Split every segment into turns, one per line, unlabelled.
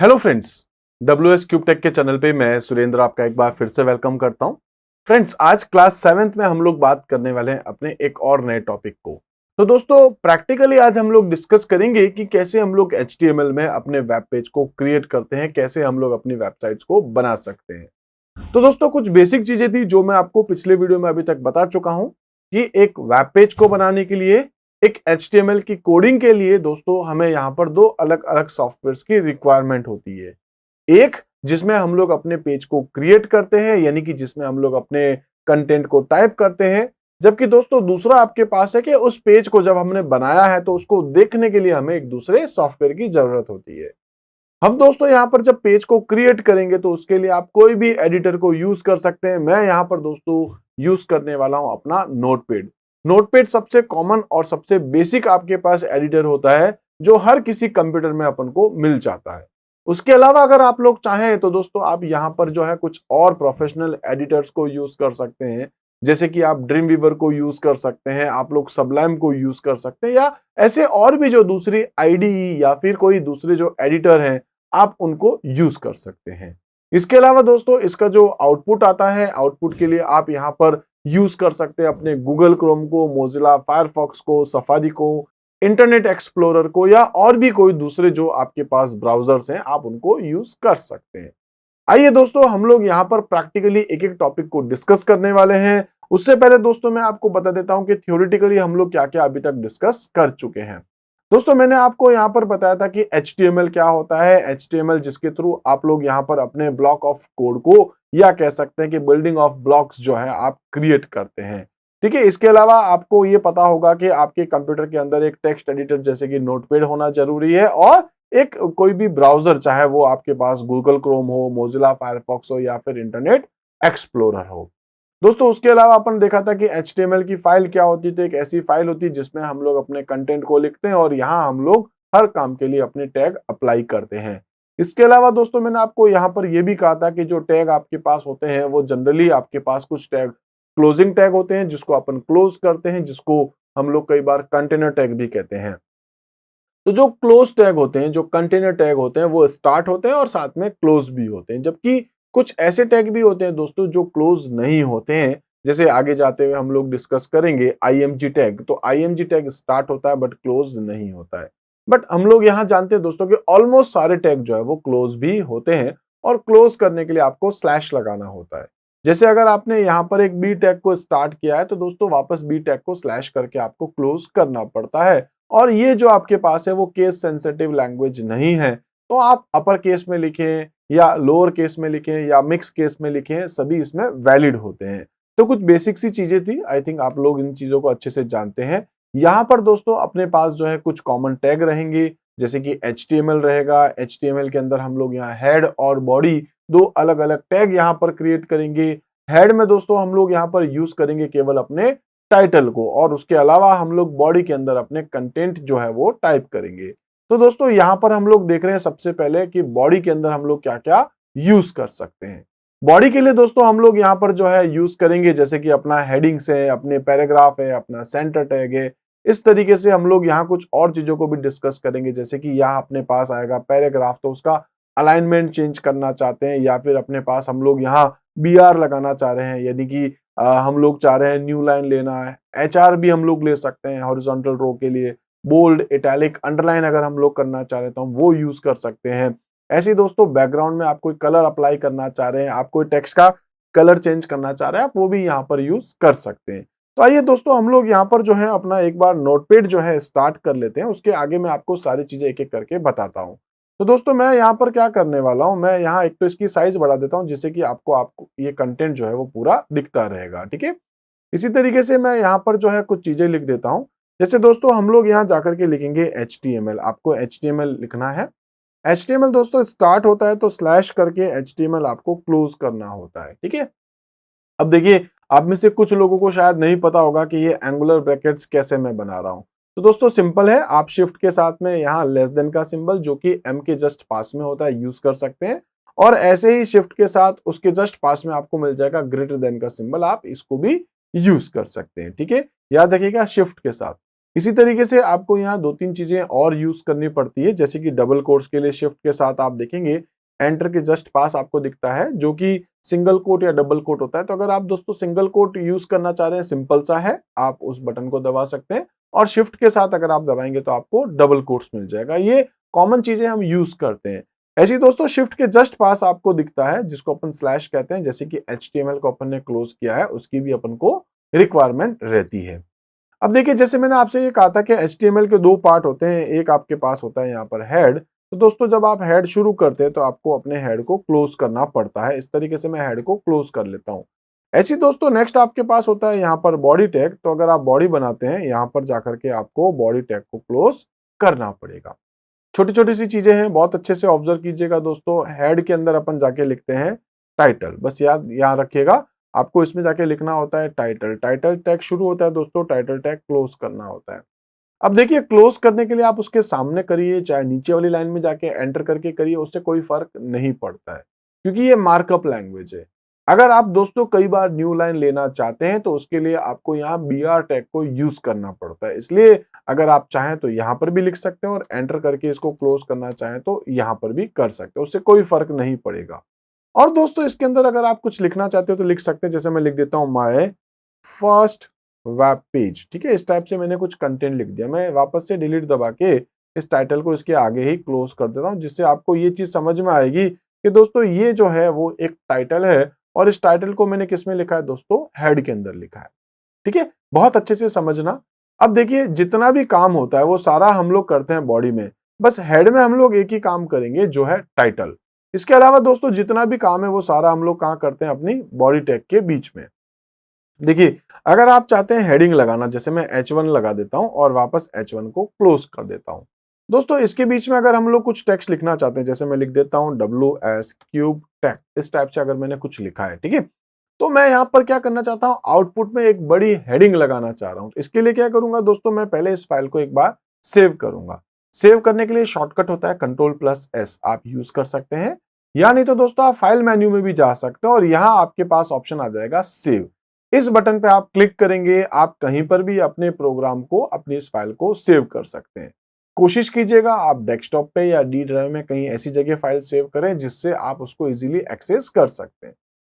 Hello friends, WS cube tech के channel पे मैं सुरेंद्र आपका एक बार फिर से वेलकम करता हूं। फ्रेंड्स, आज क्लास 7th में हम लोग बात करने वाले हैं अपने एक और नए टॉपिक को। तो दोस्तों, प्रैक्टिकली आज हम लोग डिस्कस करेंगे कि कैसे हम लोग HTML में अपने वेब पेज को क्रिएट करते हैं, कैसे हम लोग अपनी वेबसाइट्स को बना सकते हैं। तो दोस्तों, कुछ बेसिक चीजें थी जो मैं आपको पिछले वीडियो में अभी तक बता चुका हूं कि एक वेब पेज को बनाने के लिए, एक HTML की कोडिंग के लिए दोस्तों हमें यहां पर दो अलग अलग सॉफ्टवेयर्स की रिक्वायरमेंट होती है। एक जिसमें हम लोग अपने पेज को क्रिएट करते हैं, यानी कि जिसमें हम लोग अपने कंटेंट को टाइप करते हैं, जबकि दोस्तों दूसरा आपके पास है कि उस पेज को जब हमने बनाया है तो उसको देखने के लिए हमें एक दूसरे सॉफ्टवेयर की जरूरत होती है। हम दोस्तों यहां पर जब पेज को क्रिएट करेंगे तो उसके लिए आप कोई भी एडिटर को यूज कर सकते हैं। मैं यहां पर दोस्तों यूज करने वाला हूं अपना नोटपैड। नोटपैड सबसे कॉमन और सबसे बेसिक आपके पास एडिटर होता है जो हर किसी कंप्यूटर में अपन को मिल जाता है। उसके अलावा अगर आप लोग चाहें तो दोस्तों आप यहां पर जो है कुछ और प्रोफेशनल एडिटर्स को यूज कर सकते हैं, जैसे कि आप ड्रीम वीवर को यूज कर सकते हैं, आप लोग सबलाइम को यूज कर सकते हैं, या ऐसे और भी जो दूसरी आईडीई या फिर कोई दूसरे जो एडिटर हैं आप उनको यूज कर सकते हैं। इसके अलावा दोस्तों इसका जो आउटपुट आता है, आउटपुट के लिए आप यहां पर यूज कर सकते हैं अपने गूगल क्रोम को, मोजिला फायरफॉक्स को, सफारी को, इंटरनेट एक्सप्लोरर को, या और भी कोई दूसरे जो आपके पास ब्राउजर्स हैं आप उनको यूज कर सकते हैं। आइए दोस्तों, हम लोग यहाँ पर प्रैक्टिकली एक एक टॉपिक को डिस्कस करने वाले हैं। उससे पहले दोस्तों मैं आपको बता देता हूं कि थ्योरेटिकली हम लोग क्या क्या अभी तक डिस्कस कर चुके हैं। दोस्तों मैंने आपको यहाँ पर बताया था कि HTML क्या होता है। HTML जिसके थ्रू आप लोग यहाँ पर अपने ब्लॉक ऑफ कोड को, या कह सकते हैं कि बिल्डिंग ऑफ ब्लॉक्स जो है आप क्रिएट करते हैं। ठीक है, इसके अलावा आपको ये पता होगा कि आपके कंप्यूटर के अंदर एक टेक्स्ट एडिटर जैसे कि नोटपैड होना जरूरी है, और एक कोई भी ब्राउजर, चाहे वो आपके पास गूगल क्रोम हो, मोजिला फायरफॉक्स हो, या फिर इंटरनेट एक्सप्लोरर हो। दोस्तों उसके अलावा अपन देखा था कि HTML की फाइल क्या होती थी। एक ऐसी फाइल होती है जिसमें हम लोग अपने कंटेंट को लिखते हैं और यहाँ हम लोग हर काम के लिए अपने टैग अप्लाई करते हैं। इसके अलावा दोस्तों मैंने आपको यहाँ पर यह भी कहा था कि जो टैग आपके पास होते हैं वो जनरली आपके पास कुछ टैग क्लोजिंग टैग होते हैं जिसको अपन क्लोज करते हैं, जिसको हम लोग कई बार कंटेनर टैग भी कहते हैं। तो जो क्लोज टैग होते हैं, जो कंटेनर टैग होते हैं, वो स्टार्ट होते हैं और साथ में क्लोज भी होते हैं, जबकि कुछ ऐसे टैग भी होते हैं दोस्तों जो क्लोज नहीं होते हैं। जैसे आगे जाते हुए हम लोग डिस्कस करेंगे IMG टैग। तो IMG टैग स्टार्ट होता है बट क्लोज नहीं होता है। बट हम लोग यहाँ जानते हैं दोस्तों कि ऑलमोस्ट सारे टैग जो है वो क्लोज भी होते हैं, और क्लोज करने के लिए आपको स्लैश लगाना होता है। जैसे अगर आपने यहाँ पर एक बी टैग को स्टार्ट किया है तो दोस्तों वापस बी टैग को स्लैश करके आपको क्लोज करना पड़ता है। और ये जो आपके पास है वो केस सेंसिटिव लैंग्वेज नहीं है, तो आप अपर केस में लिखें या लोअर केस में लिखें या मिक्स केस में लिखें, सभी इसमें वैलिड होते हैं। तो कुछ बेसिक सी चीजें थी, आई थिंक आप लोग इन चीजों को अच्छे से जानते हैं। यहाँ पर दोस्तों अपने पास जो है कुछ कॉमन टैग रहेंगे, जैसे कि HTML रहेगा। HTML के अंदर हम लोग यहाँ हेड और बॉडी दो अलग अलग टैग यहाँ पर क्रिएट करेंगे। हेड में दोस्तों हम लोग यहाँ पर यूज करेंगे केवल अपने टाइटल को, और उसके अलावा हम लोग बॉडी के अंदर अपने कंटेंट जो है वो टाइप करेंगे। तो दोस्तों यहाँ पर हम लोग देख रहे हैं सबसे पहले कि बॉडी के अंदर हम लोग क्या क्या यूज कर सकते हैं। बॉडी के लिए दोस्तों हम लोग यहाँ पर जो है यूज करेंगे, जैसे कि अपना हेडिंग्स है, अपने पैराग्राफ है, अपना सेंटर टैग है। इस तरीके से हम लोग यहाँ कुछ और चीजों को भी डिस्कस करेंगे, जैसे कि यहाँ अपने पास आएगा पैराग्राफ, तो उसका अलाइनमेंट चेंज करना चाहते हैं, या फिर अपने पास हम लोग यहाँ BR लगाना चाह रहे हैं, यानी कि हम लोग चाह रहे हैं न्यू लाइन लेना है। HR भी हम लोग ले सकते हैं हॉरिजॉन्टल रो के लिए। बोल्ड, इटैलिक, अंडरलाइन अगर हम लोग करना चाह रहे हैं तो हम वो यूज कर सकते हैं। ऐसे ही दोस्तों बैकग्राउंड में आप कोई कलर अप्लाई करना चाह रहे हैं, आप कोई टेक्स्ट का कलर चेंज करना चाह रहे हैं, आप वो भी यहाँ पर यूज कर सकते हैं। तो आइए दोस्तों हम लोग यहाँ पर जो है अपना एक बार नोटपैड जो है स्टार्ट कर लेते हैं, उसके आगे मैं आपको सारी चीजें एक एक करके बताता हूँ। तो दोस्तों मैं यहाँ पर क्या करने वाला हूँ, मैं यहाँ एक तो इसकी साइज बढ़ा देता हूँ जिससे कि आपको ये कंटेंट जो है वो पूरा दिखता रहेगा। ठीक है, इसी तरीके से मैं यहाँ पर जो है कुछ चीजें लिख देता हूँ। जैसे दोस्तों हम लोग यहाँ जाकर के लिखेंगे HTML। आपको HTML लिखना है। HTML दोस्तों स्टार्ट होता है तो स्लैश करके HTML आपको क्लोज करना होता है। ठीक है, अब देखिए आप में से कुछ लोगों को शायद नहीं पता होगा कि ये एंगुलर ब्रैकेट्स कैसे मैं बना रहा हूँ। तो दोस्तों सिंपल है, आप शिफ्ट के साथ में यहाँ लेस देन का सिंबल जो कि M के जस्ट पास में होता है यूज कर सकते हैं, और ऐसे ही शिफ्ट के साथ उसके जस्ट पास में आपको मिल जाएगा ग्रेटर देन का सिंबल, आप इसको भी यूज कर सकते हैं। ठीक है, याद रखिएगा शिफ्ट के साथ। इसी तरीके से आपको यहाँ 2-3 चीजें और यूज करनी पड़ती है, जैसे कि डबल कोट्स के लिए शिफ्ट के साथ आप देखेंगे एंटर के जस्ट पास आपको दिखता है जो कि सिंगल कोट या डबल कोट होता है। तो अगर आप दोस्तों सिंगल कोट यूज करना चाह रहे हैं, सिंपल सा है, आप उस बटन को दबा सकते हैं और शिफ्ट के साथ अगर आप दबाएंगे तो आपको डबल कोट्स मिल जाएगा। ये कॉमन चीजें हम यूज करते हैं। ऐसी दोस्तों शिफ्ट के जस्ट पास आपको दिखता है जिसको अपन स्लैश कहते हैं, जैसे कि HTML को अपन ने क्लोज किया है उसकी भी अपन को रिक्वायरमेंट रहती है। अब देखिए जैसे मैंने आपसे ये कहा था कि HTML के दो पार्ट होते हैं, एक आपके पास होता है यहाँ पर हेड। तो दोस्तों जब आप हेड शुरू करते हैं तो आपको अपने हेड को क्लोज करना पड़ता है। इस तरीके से मैं हेड को क्लोज कर लेता हूँ। ऐसे दोस्तों नेक्स्ट आपके पास होता है यहाँ पर बॉडी टैग। तो अगर आप बॉडी बनाते हैं यहाँ पर जाकर के आपको बॉडी टैग को क्लोज करना पड़ेगा। छोटी छोटी सी चीजें हैं, बहुत अच्छे से ऑब्जर्व कीजिएगा दोस्तों। हेड के अंदर अपन जाके लिखते हैं टाइटल, बस याद रखिएगा आपको इसमें जाके लिखना होता है टाइटल। टाइटल टैग शुरू होता है दोस्तों, टाइटल टैग क्लोज करना होता है। अब देखिए क्लोज करने के लिए आप उसके सामने करिए चाहे नीचे वाली लाइन में जाके एंटर करके करिए, उससे कोई फर्क नहीं पड़ता है क्योंकि ये मार्कअप लैंग्वेज है। अगर आप दोस्तों कई बार न्यू लाइन लेना चाहते हैं तो उसके लिए आपको यहाँ BR टैग को यूज करना पड़ता है। इसलिए अगर आप चाहें तो यहाँ पर भी लिख सकते हैं और एंटर करके इसको क्लोज करना चाहें तो यहाँ पर भी कर सकते हैं, उससे कोई फर्क नहीं पड़ेगा। और दोस्तों इसके अंदर अगर आप कुछ लिखना चाहते हो तो लिख सकते हैं, जैसे मैं लिख देता हूं माय फर्स्ट वेब पेज। ठीक है, इस टाइप से मैंने कुछ कंटेंट लिख दिया। मैं वापस से डिलीट दबा के इस टाइटल को इसके आगे ही क्लोज कर देता हूं, जिससे आपको ये चीज समझ में आएगी कि दोस्तों ये जो है वो एक टाइटल है और इस टाइटल को मैंने किस में लिखा है दोस्तों, हेड के अंदर लिखा है। ठीक है, बहुत अच्छे से समझना। अब देखिए जितना भी काम होता है वो सारा हम लोग करते हैं बॉडी में, बस हेड में हम लोग एक ही काम करेंगे जो है टाइटल। इसके अलावा दोस्तों जितना भी काम है वो सारा हम लोग कहाँ करते हैं, अपनी बॉडी टैग के बीच में। देखिए अगर आप चाहते हैं हेडिंग लगाना, जैसे मैं H1 लगा देता हूं और वापस H1 को क्लोज कर देता हूं। दोस्तों इसके बीच में अगर हम लोग कुछ टेक्स्ट लिखना चाहते हैं, जैसे मैं लिख देता हूं WS क्यूब टैग, इस टाइप से अगर मैंने कुछ लिखा है, ठीक है, तो मैं यहाँ पर क्या करना चाहता हूँ, आउटपुट में एक बड़ी हेडिंग लगाना चाह रहा हूँ। इसके लिए क्या करूंगा दोस्तों, मैं पहले इस फाइल को एक बार सेव करूंगा। सेव करने के लिए शॉर्टकट होता है Ctrl+S, आप यूज कर सकते हैं, या नहीं तो दोस्तों आप फाइल मेन्यू में भी जा सकते हो और यहाँ आपके पास ऑप्शन आ जाएगा सेव। इस बटन पे आप क्लिक करेंगे, आप कहीं पर भी अपने प्रोग्राम को, अपनी इस फाइल को सेव कर सकते हैं। कोशिश कीजिएगा आप डेस्कटॉप पे या D ड्राइव में कहीं ऐसी जगह फाइल सेव करें जिससे आप उसको इजीली एक्सेस कर सकते हैं।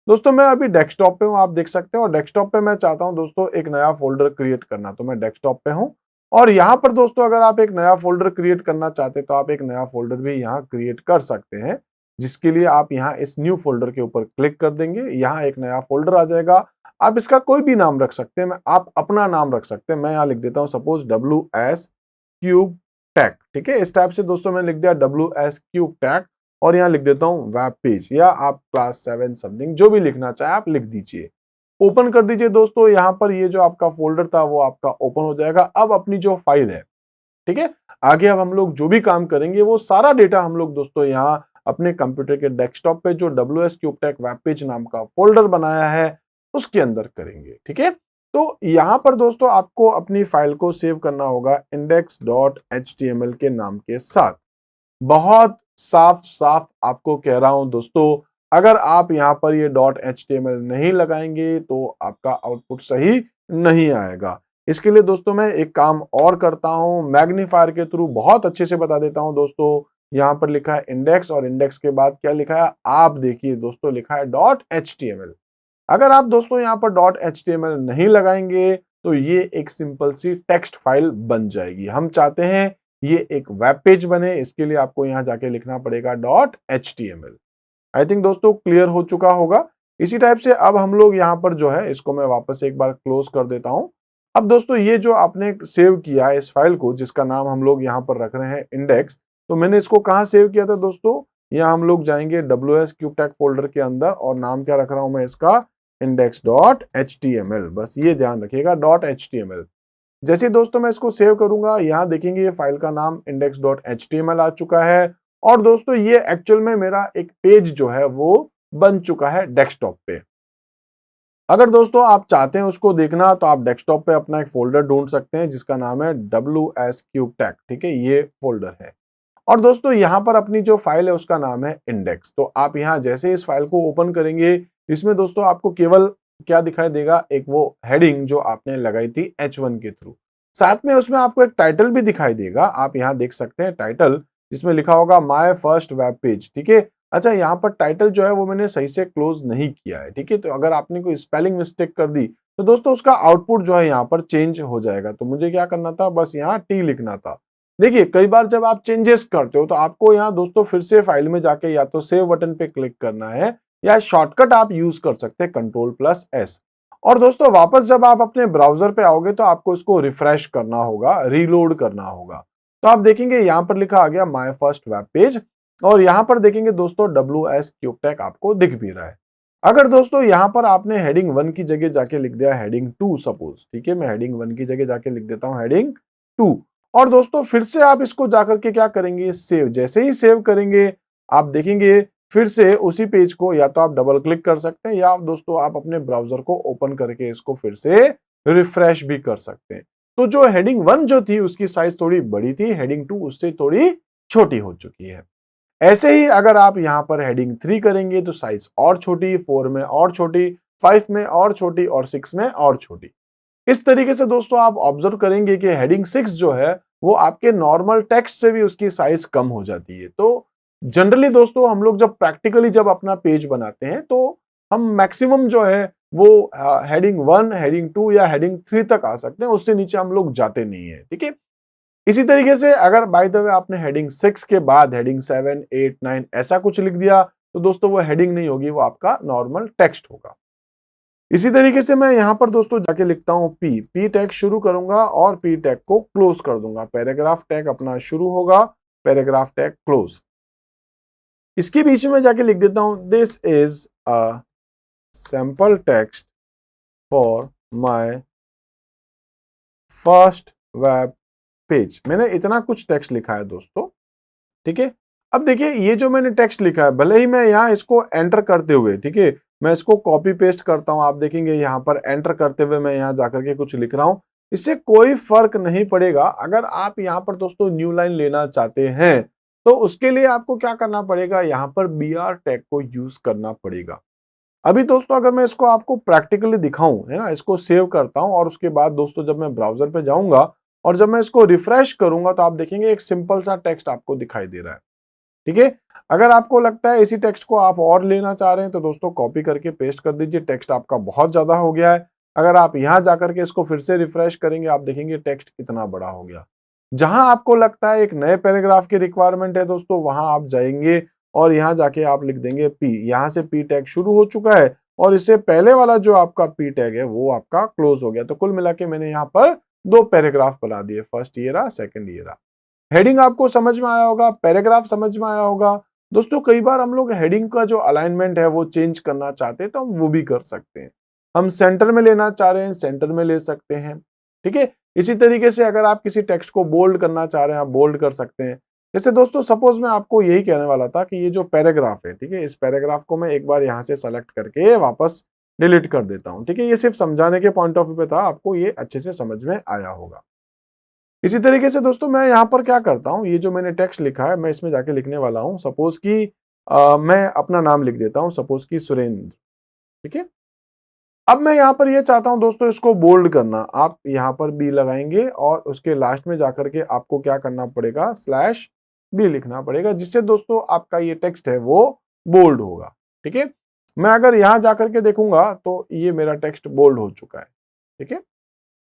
दोस्तों मैं अभी डेस्कटॉप पे हूं, आप देख सकते हैं, और डेस्कटॉप पे मैं चाहता हूं दोस्तों एक नया फोल्डर क्रिएट करना, तो मैं डेस्कटॉप पे हूं। और यहाँ पर दोस्तों अगर आप एक नया फोल्डर क्रिएट करना चाहते हैं तो आप एक नया फोल्डर भी यहाँ क्रिएट कर सकते हैं, जिसके लिए आप यहाँ इस न्यू फोल्डर के ऊपर क्लिक कर देंगे। यहाँ एक नया फोल्डर आ जाएगा, आप इसका कोई भी नाम रख सकते हैं, आप अपना नाम रख सकते हैं। मैं यहाँ लिख देता हूँ सपोज WS क्यूब टैग। ठीक है, इस टाइप से दोस्तों मैंने लिख दिया WS क्यूब टैग और यहाँ लिख देता हूँ वेब पेज, या आप क्लास 7 समथिंग जो भी लिखना चाहे आप लिख दीजिए। ओपन कर दीजिए दोस्तों, यहाँ पर ये जो आपका फोल्डर था वो आपका ओपन हो जाएगा। अब अपनी जो फाइल है, ठीक है, आगे अब हम लोग जो भी काम करेंगे वो सारा डेटा हम लोग दोस्तों यहाँ अपने कंप्यूटर के डेस्कटॉप पे जो WS cube tag web page नाम का फोल्डर बनाया है उसके अंदर करेंगे। ठीक है, तो यहाँ पर दोस्तों आपको अपनी फाइल को सेव करना होगा index.html के नाम के साथ। बहुत साफ साफ आपको कह रहा हूं दोस्तों, अगर आप यहाँ पर ये .html नहीं लगाएंगे तो आपका आउटपुट सही नहीं आएगा। इसके लिए दोस्तों मैं एक काम और करता हूं, मैग्नीफायर के थ्रू बहुत अच्छे से बता देता हूं दोस्तों। यहाँ पर लिखा है इंडेक्स और इंडेक्स के बाद क्या लिखा है, आप देखिए दोस्तों, लिखा है .html। अगर आप दोस्तों यहाँ पर .html नहीं लगाएंगे तो ये एक सिंपल सी टेक्स्ट फाइल बन जाएगी। हम चाहते हैं ये एक वेब पेज बने, इसके लिए आपको यहाँ जाके लिखना पड़ेगा .html। आई थिंक दोस्तों क्लियर हो चुका होगा। इसी टाइप से अब हम लोग यहाँ पर जो है इसको मैं वापस एक बार क्लोज कर देता हूँ। अब दोस्तों ये जो आपने सेव किया है इस फाइल को, जिसका नाम हम लोग यहाँ पर रख रहे हैं इंडेक्स, तो मैंने इसको कहाँ सेव किया था दोस्तों, यहाँ हम लोग जाएंगे WS क्यूब टैग फोल्डर के अंदर और नाम क्या रख रहा हूं मैं इसका, index.html। बस ये ध्यान रखिएगा .html। जैसे दोस्तों मैं इसको सेव करूंगा, यहाँ देखेंगे ये फाइल का नाम index.html आ चुका है और दोस्तों ये एक्चुअल में मेरा एक पेज जो है वो बन चुका है डेस्कटॉप पे। अगर दोस्तों आप चाहते हैं उसको देखना तो आप डेस्कटॉप पे अपना एक फोल्डर ढूंढ सकते हैं जिसका नाम है WS क्यूब टैग। ठीक है, ये फोल्डर है और दोस्तों यहाँ पर अपनी जो फाइल है उसका नाम है इंडेक्स। तो आप यहाँ जैसे इस फाइल को ओपन करेंगे, इसमें दोस्तों आपको केवल क्या दिखाई देगा, एक वो हेडिंग जो आपने लगाई थी H1 के थ्रू। साथ में उसमें आपको एक टाइटल भी दिखाई देगा, आप यहाँ देख सकते हैं टाइटल, जिसमें लिखा होगा माय फर्स्ट वेब पेज, ठीक है। अच्छा, यहाँ पर टाइटल जो है वो मैंने सही से क्लोज नहीं किया है, ठीक है। तो अगर आपने कोई स्पेलिंग मिस्टेक कर दी तो दोस्तों उसका आउटपुट जो है यहाँ पर चेंज हो जाएगा। तो मुझे क्या करना था, बस यहाँ टी लिखना था। देखिए कई बार जब आप चेंजेस करते हो तो आपको यहाँ दोस्तों फिर से फाइल में जाके या तो सेव बटन पे क्लिक करना है, या शॉर्टकट आप यूज कर सकते हैं Ctrl+S। और दोस्तों वापस जब आप अपने ब्राउजर पे आओगे तो आपको इसको रिफ्रेश करना होगा, रीलोड करना होगा। तो आप देखेंगे यहाँ पर लिखा आ गया माय फर्स्ट वेब पेज, और यहाँ पर देखेंगे दोस्तों WS क्यूबटेक आपको दिख भी रहा है। अगर दोस्तों यहाँ पर आपने हेडिंग 1 की जगह जाके लिख दिया हेडिंग 2 सपोज, ठीक है, मैं हेडिंग 1 की जगह जाके लिख देता हूँ हेडिंग 2। और दोस्तों फिर से आप इसको जाकर के क्या करेंगे, सेव। जैसे ही सेव करेंगे आप देखेंगे फिर से उसी पेज को या तो आप डबल क्लिक कर सकते हैं, या दोस्तों आप अपने ब्राउजर को ओपन करके इसको फिर से रिफ्रेश भी कर सकते हैं। तो जो हेडिंग 1 जो थी उसकी साइज थोड़ी बड़ी थी, हेडिंग 2 उससे थोड़ी छोटी हो चुकी है। ऐसे ही अगर आप यहां पर हेडिंग 3 करेंगे तो साइज और छोटी, 4 में और छोटी, 5 में और छोटी, और 6 में और छोटी। इस तरीके से दोस्तों आप ऑब्जर्व करेंगे कि हेडिंग 6 जो है वो आपके नॉर्मल टेक्स्ट से भी उसकी साइज कम हो जाती है। तो जनरली दोस्तों हम लोग जब प्रैक्टिकली जब अपना पेज बनाते हैं तो हम मैक्सिमम जो है वो हेडिंग 1, हेडिंग 2 या हेडिंग 3 तक आ सकते हैं, उससे नीचे हम लोग जाते नहीं है, ठीक है। इसी तरीके से अगर बाय द वे आपने हेडिंग 6 के बाद हेडिंग 7, 8, 9 ऐसा कुछ लिख दिया तो दोस्तों वो हेडिंग नहीं होगी, वो आपका नॉर्मल टेक्स्ट होगा। इसी तरीके से मैं यहां पर दोस्तों जाके लिखता हूं पी टैग शुरू करूंगा और पी टैग को क्लोज कर दूंगा। पैराग्राफ टैग अपना शुरू होगा, पैराग्राफ टैग क्लोज। इसके बीच में जाके लिख देता हूं this is a sample text for my first web page. मैंने इतना कुछ टेक्स्ट लिखा है दोस्तों, ठीक है। अब देखिए ये जो मैंने टेक्स्ट लिखा है, भले ही मैं यहाँ इसको एंटर करते हुए, ठीक है, मैं इसको कॉपी पेस्ट करता हूं, आप देखेंगे यहाँ पर एंटर करते हुए मैं यहाँ जाकर के कुछ लिख रहा हूं, इससे कोई फर्क नहीं पड़ेगा। अगर आप यहाँ पर दोस्तों न्यू लाइन लेना चाहते हैं तो उसके लिए आपको क्या करना पड़ेगा, यहाँ पर BR टैग को यूज करना पड़ेगा। अभी दोस्तों अगर मैं इसको आपको प्रैक्टिकली दिखाऊं, है ना, इसको सेव करता हूं और उसके बाद दोस्तों जब मैं ब्राउजर पे जाऊंगा और जब मैं इसको रिफ्रेश करूंगा तो आप देखेंगे एक सिंपल सा टेक्स्ट आपको दिखाई दे रहा है, ठीक है। अगर आपको लगता है इसी टेक्स्ट को आप और लेना चाह रहे हैं तो दोस्तों कॉपी करके पेस्ट कर दीजिए, टेक्स्ट आपका बहुत ज्यादा हो गया है। अगर आप यहां जाकर के इसको फिर से रिफ्रेश करेंगे आप देखेंगे टेक्स्ट कितना बड़ा हो गया। जहां आपको लगता है एक नए पैराग्राफ की रिक्वायरमेंट है दोस्तों, वहां आप जाएंगे और यहां जाके आप लिख देंगे पी। यहां से पी टैग शुरू हो चुका है और इससे पहले वाला जो आपका पी टैग है वो आपका क्लोज हो गया। तो कुल मिला के मैंने यहाँ पर 2 पैराग्राफ बना दिए, फर्स्ट ये रहा, सेकंड ये रहा। हेडिंग आपको समझ में आया होगा, पैराग्राफ समझ में आया होगा। दोस्तों कई बार हम लोग हेडिंग का जो अलाइनमेंट है वो चेंज करना चाहते हैं तो हम वो भी कर सकते हैं। हम सेंटर में लेना चाह रहे हैं, सेंटर में ले सकते हैं, ठीक है। इसी तरीके से अगर आप किसी टेक्स्ट को बोल्ड करना चाह रहे हैं आप बोल्ड कर सकते हैं। जैसे दोस्तों सपोज मैं आपको यही कहने वाला था कि ये जो पैराग्राफ है, ठीक है, इस पैराग्राफ को मैं एक बार यहाँ से सेलेक्ट करके वापस डिलीट कर देता हूँ, ठीक है। ये सिर्फ समझाने के पॉइंट ऑफ व्यू पे था, आपको ये अच्छे से समझ में आया होगा। इसी तरीके से दोस्तों मैं यहाँ पर क्या करता हूँ, ये जो मैंने टेक्स्ट लिखा है मैं इसमें जाके लिखने वाला हूँ। सपोज कि मैं अपना नाम लिख देता हूँ, सपोज कि सुरेंद्र, ठीक है। अब मैं यहाँ पर ये चाहता हूँ दोस्तों इसको बोल्ड करना, आप यहाँ पर बी लगाएंगे और उसके लास्ट में जाकर के आपको क्या करना पड़ेगा, /B लिखना पड़ेगा, जिससे दोस्तों आपका ये टेक्स्ट है वो बोल्ड होगा, ठीक है। मैं अगर यहाँ जाकर के देखूंगा तो ये मेरा टेक्स्ट बोल्ड हो चुका है, ठीक है।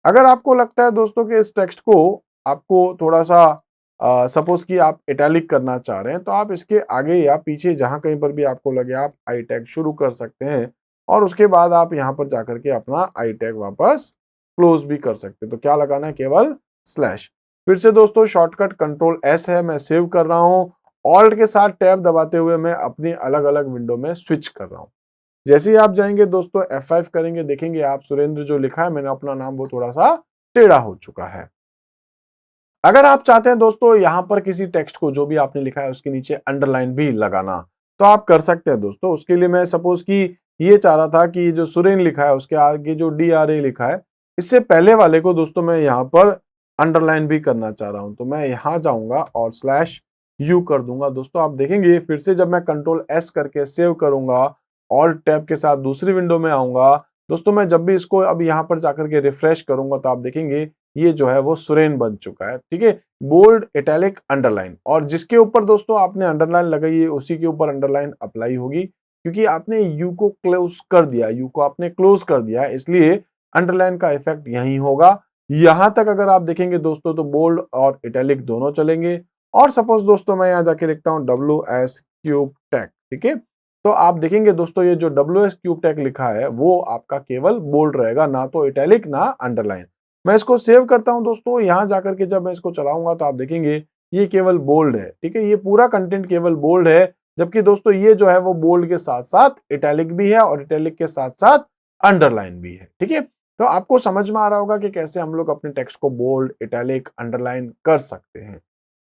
अगर आपको लगता है दोस्तों कि इस टेक्स्ट को आपको थोड़ा सा सपोज कि आप इटैलिक करना चाह रहे हैं तो आप इसके आगे या पीछे जहां कहीं पर भी आपको लगे आप आई टैग शुरू कर सकते हैं और उसके बाद आप यहां पर जाकर के अपना आई टैग वापस क्लोज भी कर सकते हैं। तो क्या लगाना है, केवल /। फिर से दोस्तों शॉर्टकट Ctrl+S है, मैं सेव कर रहा हूं, ऑल्ट के साथ टैब दबाते हुए मैं अपनी अलग अलग विंडो में स्विच कर रहा हूं। जैसे ही आप जाएंगे दोस्तों F5 करेंगे, देखेंगे आप सुरेंद्र जो लिखा है मैंने अपना नाम वो थोड़ा सा टेढ़ा हो चुका है। अगर आप चाहते हैं दोस्तों यहां पर किसी टेक्स्ट को जो भी आपने लिखा है उसके नीचे अंडरलाइन भी लगाना तो आप कर सकते हैं दोस्तों। उसके लिए मैं सपोज कि ये चाह रहा था कि जो सुरेन लिखा है उसके आगे जो DRA लिखा है इससे पहले वाले को दोस्तों मैं यहाँ पर अंडरलाइन भी करना चाह रहा हूं, तो मैं यहाँ जाऊंगा और /U कर दूंगा। दोस्तों आप देखेंगे फिर से जब मैं Ctrl+S करके सेव करूंगा, ऑल्ट टैब के साथ दूसरी विंडो में आऊंगा, दोस्तों मैं जब भी इसको अब यहाँ पर जाकर के रिफ्रेश करूंगा तो आप देखेंगे ये जो है वो सुरेन बन चुका है। ठीक है, बोल्ड, इटैलिक, अंडरलाइन, और जिसके ऊपर दोस्तों आपने अंडरलाइन लगाई है उसी के ऊपर अंडरलाइन अप्लाई होगी, क्योंकि आपने यू को क्लोज कर दिया, यू को आपने क्लोज कर दिया, इसलिए अंडरलाइन का इफेक्ट यही होगा। यहां तक अगर आप देखेंगे दोस्तों तो बोल्ड और इटैलिक दोनों चलेंगे। और सपोज दोस्तों मैं यहां जाके लिखता हूं WS क्यूब टेक। ठीक है, तो आप देखेंगे दोस्तों ये जो WS क्यूब टेक लिखा है वो आपका केवल बोल्ड रहेगा, ना तो इटैलिक ना अंडरलाइन। मैं इसको सेव करता हूं दोस्तों, यहां जाकर के जब मैं इसको चलाऊंगा तो आप देखेंगे ये केवल बोल्ड है। ठीक है, ये पूरा कंटेंट केवल बोल्ड है, जबकि दोस्तों ये जो है वो बोल्ड के साथ साथ इटैलिक भी है और इटैलिक के साथ साथ अंडरलाइन भी है। ठीक है, तो आपको समझ में आ रहा होगा कि कैसे हम लोग अपने टेक्स्ट को बोल्ड, इटैलिक, अंडरलाइन कर सकते हैं।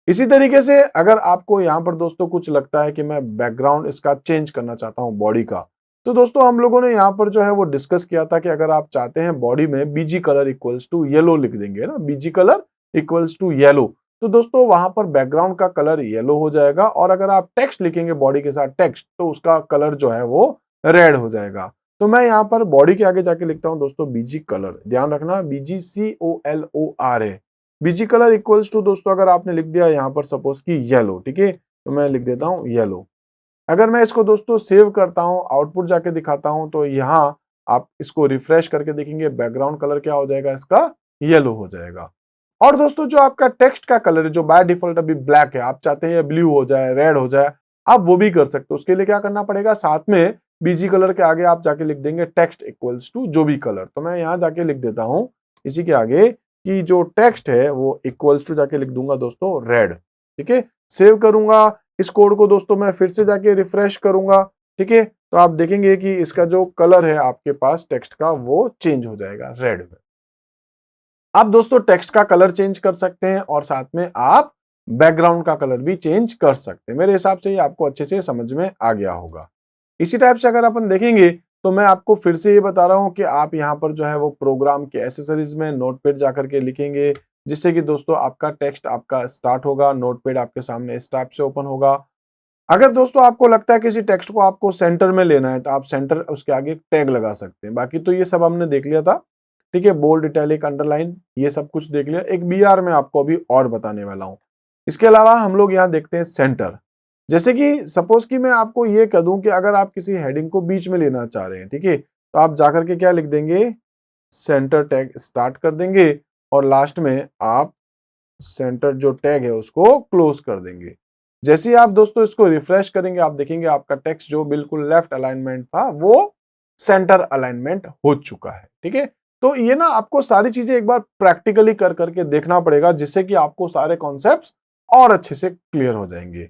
इसी तरीके से अगर आपको यहाँ पर दोस्तों कुछ लगता है कि मैं बैकग्राउंड इसका चेंज करना चाहता हूँ बॉडी का, तो दोस्तों हम लोगों ने यहाँ पर जो है वो डिस्कस किया था कि अगर आप चाहते हैं बॉडी में BG colour equals to yellow लिख देंगे ना, BG colour equals to yellow, तो दोस्तों वहां पर बैकग्राउंड का कलर येलो हो जाएगा, और अगर आप टेक्स्ट लिखेंगे बॉडी के साथ टेक्स्ट, तो उसका कलर जो है वो रेड हो जाएगा। तो मैं यहाँ पर बॉडी के आगे जाके लिखता हूँ दोस्तों बीजी कलर, ध्यान रखना BGCOLOR है। बीजी कलर इक्वल्स टू दोस्तों अगर आपने लिख दिया यहाँ पर सपोज की येलो, ठीक है, तो मैं लिख देता हूँ येलो। अगर मैं इसको दोस्तों सेव करता हूँ, आउटपुट जाके दिखाता हूँ, तो यहाँ आप इसको रिफ्रेश करके देखेंगे बैकग्राउंड कलर क्या हो जाएगा, इसका येलो हो जाएगा। और दोस्तों जो आपका टेक्स्ट का कलर है जो बाय डिफॉल्ट अभी ब्लैक है, आप चाहते हैं ये ब्लू हो जाए, रेड हो जाए, आप वो भी कर सकते हो। उसके लिए क्या करना पड़ेगा, साथ में बीजी कलर के आगे आप जाके लिख देंगे टेक्स्ट इक्वल्स टू जो भी कलर। तो मैं यहाँ जाके लिख देता हूँ इसी के आगे कि जो टेक्स्ट है वो इक्वल्स टू जाके लिख दूंगा दोस्तों रेड। ठीक है, सेव करूंगा इस कोड को दोस्तों, मैं फिर से जाके रिफ्रेश करूंगा। ठीक है, तो आप देखेंगे कि इसका जो कलर है आपके पास टेक्स्ट का वो चेंज हो जाएगा रेड में। आप दोस्तों टेक्स्ट का कलर चेंज कर सकते हैं और साथ में आप बैकग्राउंड का कलर भी चेंज कर सकते हैं। मेरे हिसाब से ये आपको अच्छे से समझ में आ गया होगा। इसी टाइप से अगर अपन देखेंगे तो मैं आपको फिर से ये बता रहा हूं कि आप यहां पर जो है वो प्रोग्राम के एसेसरीज में नोटपैड जाकर के लिखेंगे, जिससे कि दोस्तों आपका टेक्स्ट आपका स्टार्ट होगा, नोटपैड आपके सामने इस टाइप से ओपन होगा। अगर दोस्तों आपको लगता है किसी टेक्स्ट को आपको सेंटर में लेना है तो आप सेंटर उसके आगे टैग लगा सकते हैं। बाकी तो ये सब हमने देख लिया था। ठीक है, बोल्ड, इटैलिक, अंडरलाइन, ये सब कुछ देख लिया। एक BR में आपको अभी और बताने वाला हूं। इसके अलावा हम लोग यहाँ देखते हैं सेंटर। जैसे कि सपोज कि मैं आपको ये कह दूं कि अगर आप किसी हेडिंग को बीच में लेना चाह रहे हैं, ठीक है, तो आप जाकर के क्या लिख देंगे, सेंटर टैग स्टार्ट कर देंगे और लास्ट में आप सेंटर जो टैग है उसको क्लोज कर देंगे। जैसे ही आप दोस्तों इसको रिफ्रेश करेंगे आप देखेंगे आपका टेक्स्ट जो बिल्कुल लेफ्ट अलाइनमेंट था वो सेंटर अलाइनमेंट हो चुका है। ठीक है, तो ये ना आपको सारी चीजें एक बार प्रैक्टिकली कर करके देखना पड़ेगा, जिससे कि आपको सारे कॉन्सेप्ट्स और अच्छे से क्लियर हो जाएंगे।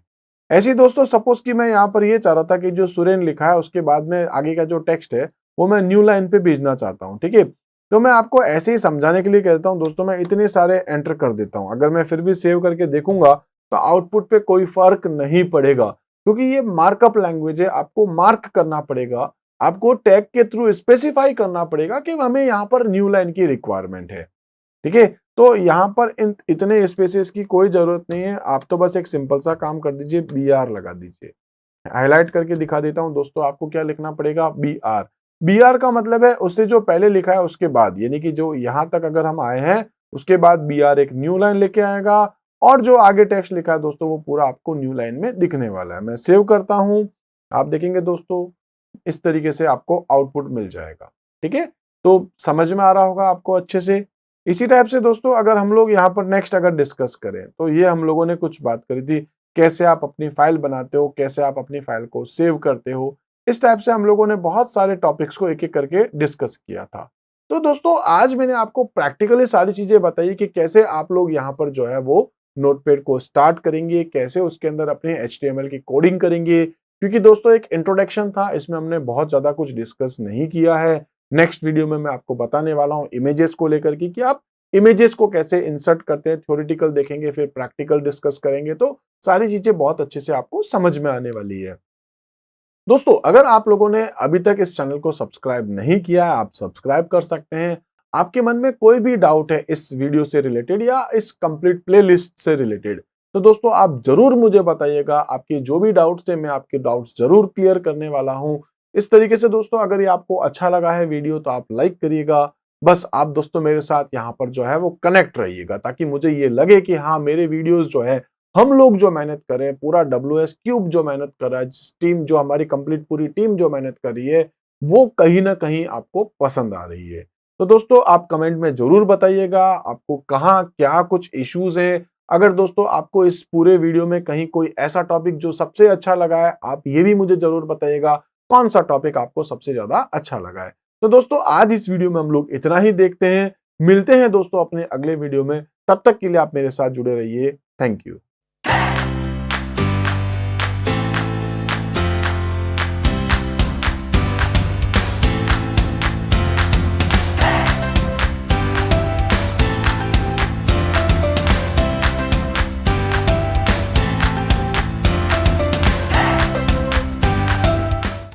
ऐसे ही दोस्तों सपोज कि मैं यहाँ पर ये चाह रहा था कि जो सुरेन लिखा है उसके बाद में आगे का जो टेक्स्ट है वो मैं न्यू लाइन पे भेजना चाहता हूँ। ठीक है, तो मैं आपको ऐसे ही समझाने के लिए कहता हूँ दोस्तों, मैं इतने सारे एंटर कर देता हूँ। अगर मैं फिर भी सेव करके देखूंगा तो आउटपुट पे कोई फर्क नहीं पड़ेगा, क्योंकि ये मार्कअप लैंग्वेज है। आपको मार्क करना पड़ेगा, आपको टैग के थ्रू स्पेसिफाई करना पड़ेगा कि हमें यहाँ पर न्यू लाइन की रिक्वायरमेंट है। ठीक है, तो यहाँ पर इतने स्पेसेस की कोई जरूरत नहीं है। आप तो बस एक सिंपल सा काम कर दीजिए, BR लगा दीजिए। हाईलाइट करके दिखा देता हूं दोस्तों, आपको क्या लिखना पड़ेगा, BR। BR का मतलब है उससे जो पहले लिखा है उसके बाद, यानी कि जो यहां तक अगर हम आए हैं उसके बाद BR एक न्यू लाइन लेके आएगा, और जो आगे टेक्स्ट लिखा है दोस्तों वो पूरा आपको न्यू लाइन में दिखने वाला है। मैं सेव करता हूं, आप देखेंगे दोस्तों इस तरीके से आपको आउटपुट मिल जाएगा। ठीक है, तो समझ में आ रहा होगा आपको अच्छे से। इसी टाइप से दोस्तों अगर हम लोग यहाँ पर नेक्स्ट अगर डिस्कस करें, तो ये हम लोगों ने कुछ बात करी थी कैसे आप अपनी फाइल बनाते हो, कैसे आप अपनी फाइल को सेव करते हो। इस टाइप से हम लोगों ने बहुत सारे टॉपिक्स को एक एक करके डिस्कस किया था। तो दोस्तों आज मैंने आपको प्रैक्टिकली सारी चीजें बताई कि कैसे आप लोग यहाँ पर जो है वो नोटपैड को स्टार्ट करेंगे, कैसे उसके अंदर अपने HTML की कोडिंग करेंगे। क्योंकि दोस्तों एक इंट्रोडक्शन था, इसमें हमने बहुत ज्यादा कुछ डिस्कस नहीं किया है। नेक्स्ट वीडियो में मैं आपको बताने वाला हूं इमेजेस को लेकर के कि आप इमेजेस को कैसे इंसर्ट करते हैं। थ्योरेटिकल देखेंगे, फिर प्रैक्टिकल डिस्कस करेंगे, तो सारी चीजें बहुत अच्छे से आपको समझ में आने वाली है। दोस्तों अगर आप लोगों ने अभी तक इस चैनल को सब्सक्राइब नहीं किया है, आप सब्सक्राइब कर सकते हैं। आपके मन में कोई भी डाउट है इस वीडियो से रिलेटेड या इस कंप्लीट प्लेलिस्ट से रिलेटेड, तो दोस्तों आप जरूर मुझे बताइएगा। आपके जो भी डाउट्स है मैं आपके डाउट्स जरूर क्लियर करने वाला हूं। इस तरीके से दोस्तों अगर ये आपको अच्छा लगा है वीडियो तो आप लाइक करिएगा, बस आप दोस्तों मेरे साथ यहाँ पर जो है वो कनेक्ट रहिएगा, ताकि मुझे ये लगे कि हाँ मेरे वीडियोस जो है, हम लोग जो मेहनत कर रहे हैं, पूरा WS क्यूब जो मेहनत कर रहा है, टीम जो हमारी कंप्लीट पूरी टीम जो मेहनत कर रही है, वो कहीं ना कहीं आपको पसंद आ रही है। तो दोस्तों आप कमेंट में जरूर बताइएगा आपको कहाँ क्या कुछ इश्यूज है। अगर दोस्तों आपको इस पूरे वीडियो में कहीं कोई ऐसा टॉपिक जो सबसे अच्छा लगा है, आप ये भी मुझे जरूर बताइएगा कौन सा टॉपिक आपको सबसे ज्यादा अच्छा लगा है। तो दोस्तों आज इस वीडियो में हम लोग इतना ही देखते हैं, मिलते हैं दोस्तों अपने अगले वीडियो में। तब तक के लिए आप मेरे साथ जुड़े रहिए। Thank you.